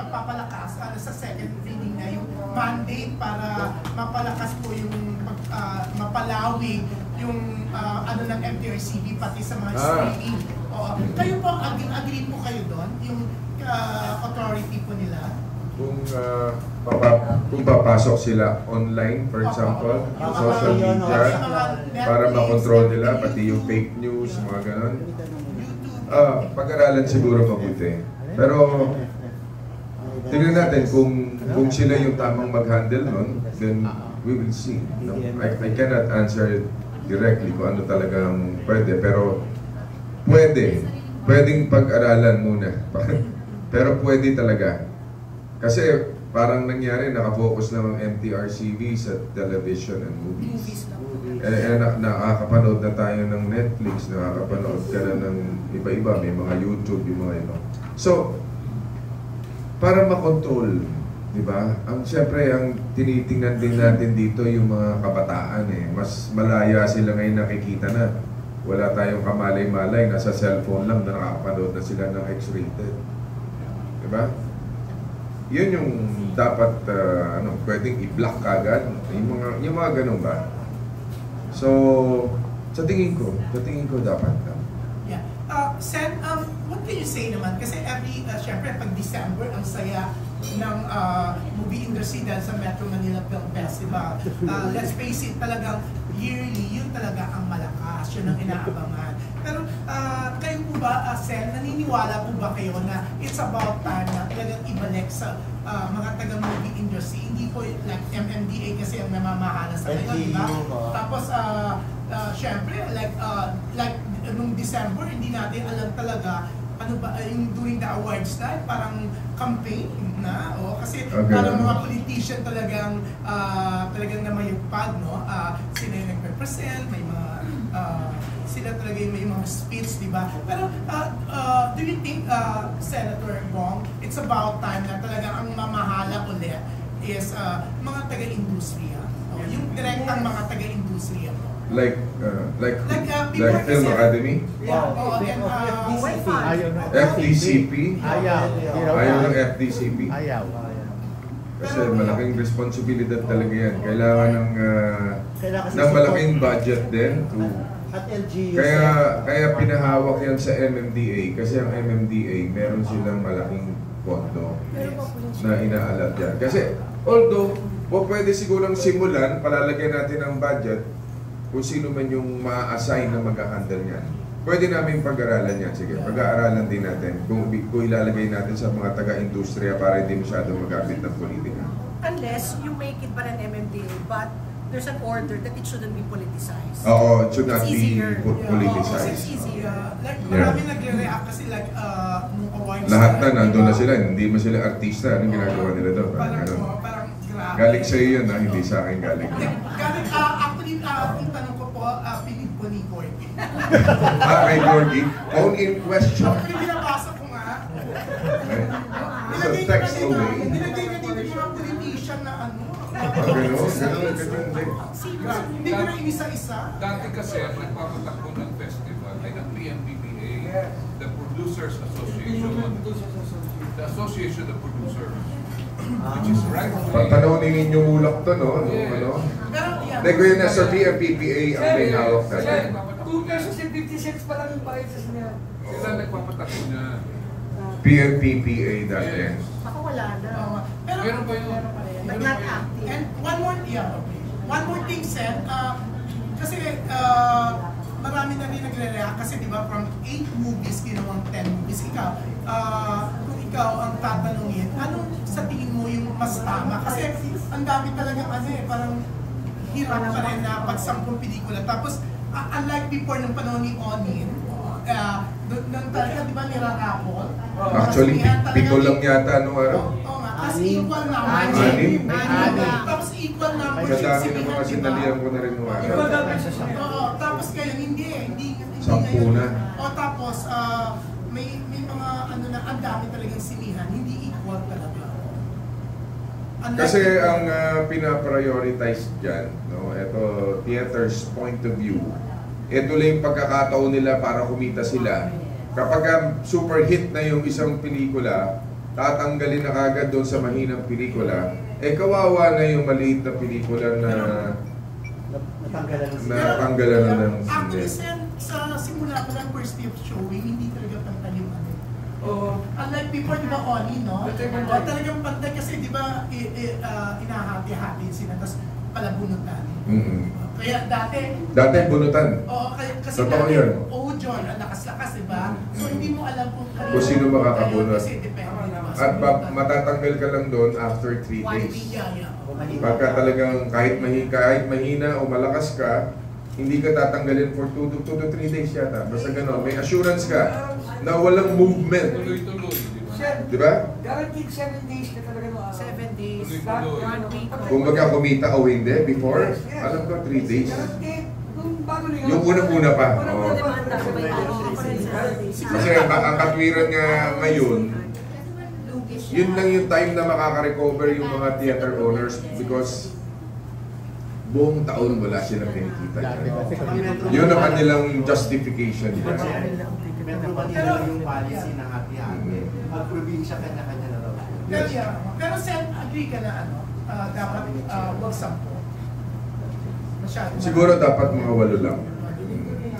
magpapalakas sa second reading na yung mandate para mapalakas po yung mapalawi yung ano ng MTRCB pati sa mga streaming. Kayo po, agree po kayo doon? Yung authority po nila? Kung papasok sila online, for example, social media, para makontrol nila, pati yung fake news, mga ganon. Pag-aralan siguro mabuti. Pero, tignan natin kung sila yung tamang mag-handle nun, then we will see. No? I cannot answer directly kung ano talagang pwede, pero pwedeng pag-aralan muna. Pero pwede talaga. Kasi parang nangyari, nakafocus na ang MTRCB sa television and movies. Nakakapanood na tayo ng Netflix, nakakapanood ka na ng iba-iba, may mga YouTube, yung mga ino. So, para makontrol, di ba? Siyempre, ang tinitingnan din natin dito yung mga kabataan Mas malaya sila ngayon nakikita na. Wala tayong kamalay-malay, nasa cellphone lang na nakakapanood na sila ng X-rated. Di ba? Yun yung dapat pwedeng i-block agad, yung mga ganun ba? So, sa tingin ko dapat. Yeah. Sen, what can you say naman? Kasi syempre pag December, ang saya ng movie industry dahil sa Metro Manila Film Festival. Let's face it, talagang yearly, yun talaga ang malakas, yun ang inaabangan. Pero kayo po ba, Sen, naniniwala po ba kayo na it's about time na talagang ibalik sa mga taga-movie industry? Hindi po like MMDA kasi ang namamahala sa kanila, di ba? Tapos, syempre, like nung December, hindi natin alam talaga ano ba, yung during the awards night, parang campaign na, kasi parang mga politician talagang namayagpag, no? Sila yung nagpe-present, may mga, sila talaga yung may mga speech, di ba? Pero, do you think, Senator Bong, it's about time na talagang ang mamahala ulit is mga taga-industriya, yung direktang mga taga-industriya po? Like Film Academy? FDCP? Ayaw ng FDCP? Kasi malaking responsibilidad talaga yan. Kailangan ng malaking budget din. Kaya pinahawak yan sa MMDA. Kasi ang MMDA, meron silang malaking pondo na inaalat yan. Kasi although, pwede sigurong simulan, palalagyan natin ang budget, kung sino man yung ma-assign na mag-handle niyan. Pwede namin pag-aralan yan. Sige, pag-aaralan din natin kung ilalagay natin sa mga taga-industriya para hindi masyado mag-apit ng politika. Unless you make it para an MMDA, but there's an order that it shouldn't be politicized. Oo, it should not be politicized. It's easier. Marami nagre-react kasi nung awards. Lahat na, nandun na sila. Hindi mo sila artista. Anong ginagawa nila doon? Parang galing sa iyo yun, hindi sa akin galing. Actually, yung tanong ko po, pinig po ni Gorgie. Kay Gorgie? Phone in question. Actually, binabasa ko nga. So, text away. Nilagay na dito yung mga politician na hindi ko na inisa-isa. Dati kasi, ang nagpapatakbo ng festival ay ng PMPPA, the Producers Association, the Association of Producers. Which is right. Panahon ninyo ulak to, no? Hindi ko yun nasa PMPPA ang may hawak natin. 2 pesos and 50 cents pa lang yung prices niya. Sila nagpapatakbo niya. PMPPA dati. Ako wala na. Meron pa yun. But not active. And one more thing, Sen, kasi marami na rin nagre-react kasi di ba from 8 movies, ginawang 10 movies. Kung ikaw ang tatanungin, anong sa tingin mo yung mas tama? Kasi ang dami talagang parang hirap pa rin na pag-10 pelikula. Tapos, unlike before ng panahon ni Onin, doon talaga, di ba, nirarapol? Actually, pito lang yata anong araw. Oo nga, tapos equal naman. Tapos equal naman. Sa dami ng mga sinalihan ko na rin nung araw. Oo, tapos kayo, hindi 10 na. Tapos, may mga ang dami talagang sinihan, hindi equal talaga. Kasi ang pinaprioritize dyan, no, ito, theater's point of view, ito lang yung pagkakataon nila para kumita sila. Kapag super hit na yung isang pelikula, tatanggalin na kagad doon sa mahinang pelikula, eh kawawa na yung maliit na pelikula na natanggalan na ng Actually, sine. sa simula pa ng first day of showing, hindi talaga pantay yung ano. Unlike before, di ba, Oni, no? Talagang pantay kasi, di ba, inahati-hati sila, tapos palabunutan. Kaya dati Bunutan. Oo, kasi Totoo dati, yun. John, ang lakas-lakas, di ba? So, hindi mo alam kung Sino makakabunot. Kasi depende, di ba? At matatanggal ka lang doon after 3 days. Pagka talagang kahit mahina o malakas ka, hindi ka tatanggalin for 2 to 3 days yata. Basta gano'n, may assurance ka na walang movement. Tuloy-tuloy, di ba? Di ba? Guaranteed 7 days ka talaga mo. 7 days, Tuloy-tuloy. 1 week. Kung baga kumita o hindi, before, alam ko 3 days. Guaranteed. Nung bago na Yung unang-una pa. Oo. Demanda ko may Kasi ang katwiran nga ngayon, yun lang yung time na makaka-recover yung mga theater owners because buong taon wala silang kinikita. Yun ang kanilang justification. Metro Manila yung policy ng hati-hati. Mag-probinsya kanya-kanya na raw. Pero Sen, agree ka na dapat wag 10. Masyado. Siguro dapat mga 8 lang.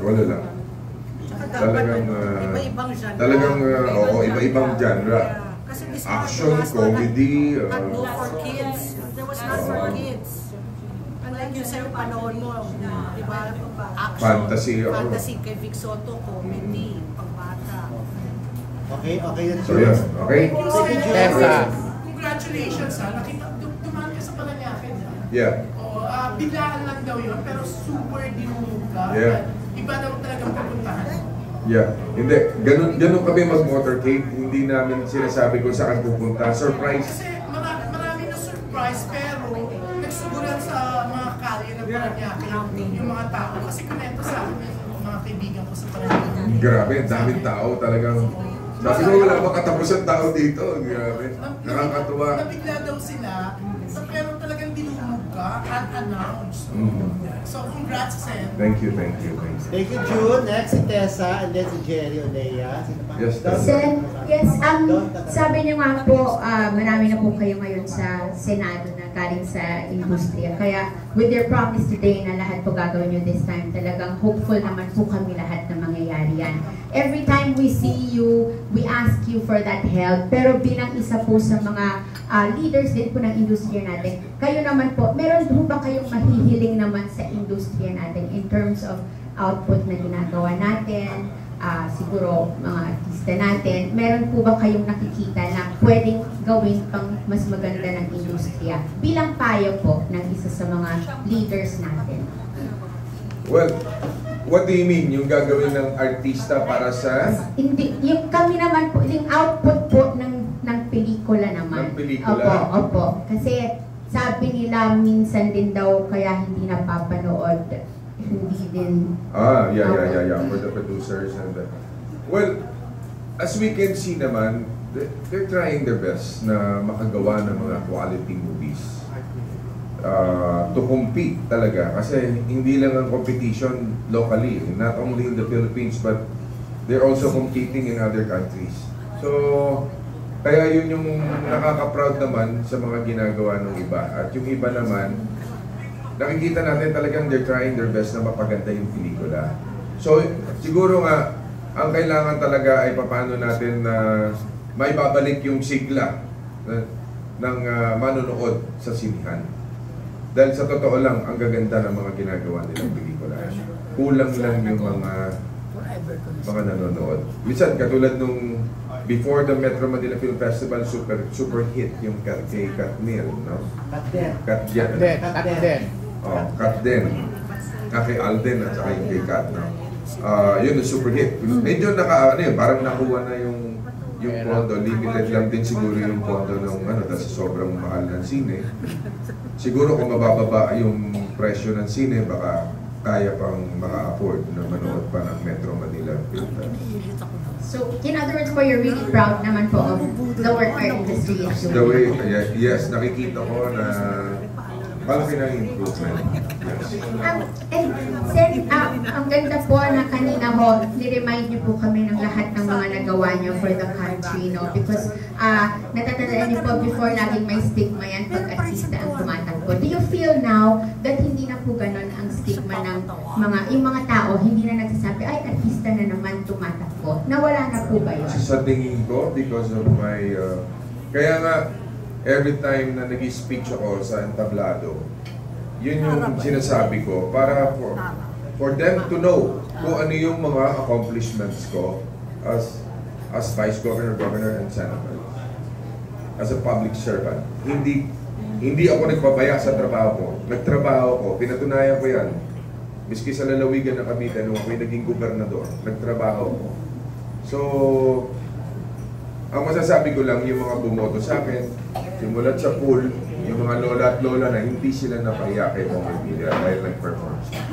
8 lang. Talagang, iba-ibang genre. Talagang, oo, iba-ibang genre. Kasi this Action, last comedy, not no for kids. There was not for kids. Unlike yung sa'yo, panahon mo, di ba? Action, Fantasy, kay Vic Soto, comedy, pagbata. Okay yun. So yun, okay? Congratulations ha. Nakita, dumaan ka sa Paranaque. Yeah. Biglaan lang daw yun, pero super dinulog ka. Yeah. Iba daw talagang pupuntahan. Yeah. Hindi, ganun kami mag-motorcade. Hindi namin sinasabi kung saan pupunta. Surprise. Kasi marami na surprise, pero nagsuguran sa mga kalye ng Paranaque yung mga tao. Kasi kunento sa akin yung mga kaibigan ko sa Paranaque. Grabe, daming tao talagang. Sabi ko wala pa katapos ang tao dito. Grabe. Nakakatuwa. Nabigla daw sila, pero talagang dinulog ka, unannounced. So congrats, Sen. Thank you. Thank you, June. Next si Tessa and then si Jerry Olea. Yes, Sen, yes, sabi niyo nga po, marami na po kayo ngayon sa Senado na galing sa industriya. Kaya with your promise today na lahat po gagawin niyo this time, talagang hopeful naman po kami lahat na mangyayari yan. Every time we see you, we ask you for that help. Pero bilang isa po sa mga leaders din po ng industriya natin, kayo naman po, meron po ba kayong mahihiling naman sa industriya natin in terms of output na ginagawa natin? Siguro mga artista natin, meron po ba kayong nakikita na pwedeng gawin pang mas maganda ng industriya bilang payo po ng isa sa mga leaders natin? Well, what do you mean? Yung gagawin ng artista para sa? Hindi, yung kami naman po, yung output po ng pelikula naman. Ng pelikula? Opo. Kasi sabi nila minsan din daw kaya hindi napapanood. Hindi din. Yeah. For the producers and the... Well, as we can see naman, they're trying their best na makagawa ng mga quality movies. To compete talaga. Kasi hindi lang ang competition locally, not only in the Philippines, but they're also competing in other countries. So, kaya yun yung nakaka-proud naman sa mga ginagawa ng iba. At yung iba naman, nakikita natin talagang they're trying their best na mapaganda yung pelikula. So, siguro nga, ang kailangan talaga ay paano natin na may babalik yung sigla ng manonood sa sinihan. Dahil sa totoo lang, ang gaganda ng mga ginagawa nilang pelikula. Kulang lang yung mga nanonood. Minsan, katulad nung before the Metro Manila Film Festival, super hit yung kay Katnil, no? Katden. Katden. Kay Alden at saka yung kay Kat, no? Yun yung super hit. Medyo parang nakuha na yung pondo. Limited lang din siguro yung pondo ng dahil sobrang mahal ng sine. Siguro kung mabababa yung presyo ng sine, baka kaya pang maka-afford na manood pa ng Metro Manila Film Festival. So, in other words po, you're really proud naman po of the work our industry is doing. The way, yes, nakikita ko na malaki na yung improvement. Sen, ang ganda po na kanina ho, ni-remind niyo po kami ng lahat ng mga nagawa niyo for the country, no? Because natatandaan niyo po before, laging may stigma yan pag artista ang tumatakbo. Do you feel now that hindi na po ganun ang stigma ng yung mga tao, hindi na nagsasabi, ay, artista na naman tumatakbo? Nawala na po ba yun? Sa tingin ko, because of my... kaya nga, every time na nag-speech ako sa entablado, yun yung sinasabi ko para for them to know kung ano yung mga accomplishments ko as Vice Governor, Governor, and Senator. As a public servant. Hindi ako nagpabaya sa trabaho ko. Nagtrabaho ko, pinatunayan ko yan. Miski sa lalawigan ng Cavite nung ako'y naging gobernador, nagtrabaho ko. So, ang masasabi ko lang, yung mga bumoto sa akin, simulat sa pool, yung mga lola at lola na hindi sila napahiya kay Bong Revilla dahil nag-perform siya.